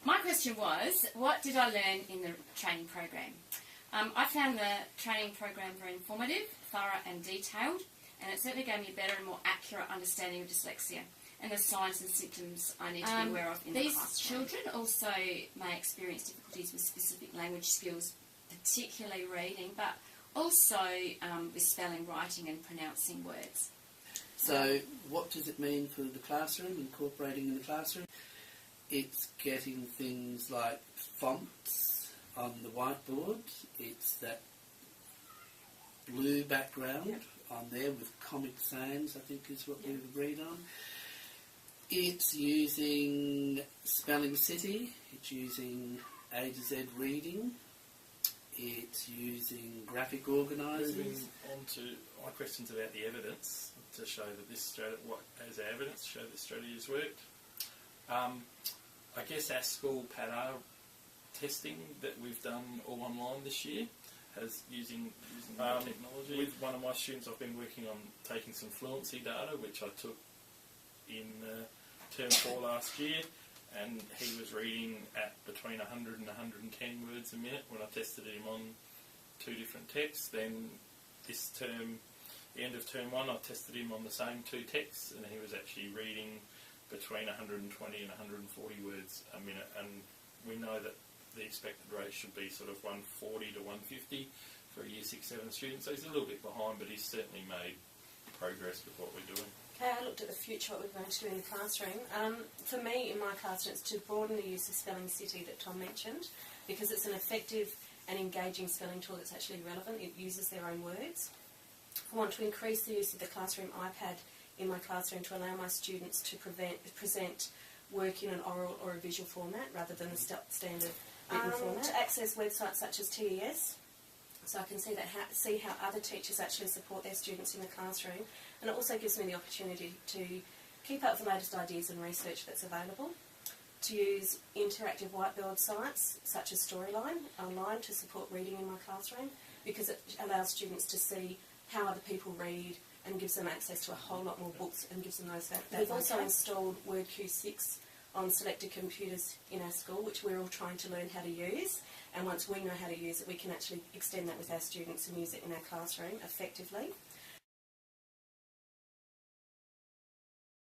My question was, what did I learn in the training program? I found the training program very informative, thorough and detailed, and it certainly gave me a better and more accurate understanding of dyslexia and the signs and symptoms I need to be aware of in the classroom. These children also may experience difficulties with specific language skills, particularly reading, but also with spelling, writing and pronouncing words. So what does it mean for the classroom, incorporating in the classroom? It's getting things like fonts on the whiteboard. It's that blue background on there with Comic Sans, I think is what we've agreed on. It's using Spelling City. It's using A to Z reading. It's using graphic organisers. Moving on to my questions about the evidence to show that this strategy, as evidence to show that strategy has worked. I guess our school PADR testing that we've done all online this year has using technology. With one of my students, I've been working on taking some fluency data, which I took in term 4 last year, and he was reading at between 100 and 110 words a minute when I tested him on 2 different texts. Then this term, the end of term 1, I tested him on the same 2 texts, and he was actually reading between 120 and 140 words a minute, and we know that the expected rate should be sort of 140 to 150 for a year 6-7 student, so he's a little bit behind, but he's certainly made progress with what we're doing. Okay, I looked at the future, what we're going to do in the classroom. For me, in my classroom, it's to broaden the use of Spelling City that Tom mentioned, because it's an effective and engaging spelling tool that's actually relevant. It uses their own words. I want to increase the use of the classroom iPad in my classroom to allow my students to present work in an oral or a visual format rather than the standard written format. To access websites such as TES, so I can see how other teachers actually support their students in the classroom, and it also gives me the opportunity to keep up with the latest ideas and research that's available. To use interactive whiteboard sites such as Storyline online to support reading in my classroom, because it allows students to see how other people read and gives them access to a whole lot more books and gives them those that We've also installed WordQ6 on selected computers in our school, which we're all trying to learn how to use, and once we know how to use it, we can actually extend that with our students and use it in our classroom effectively.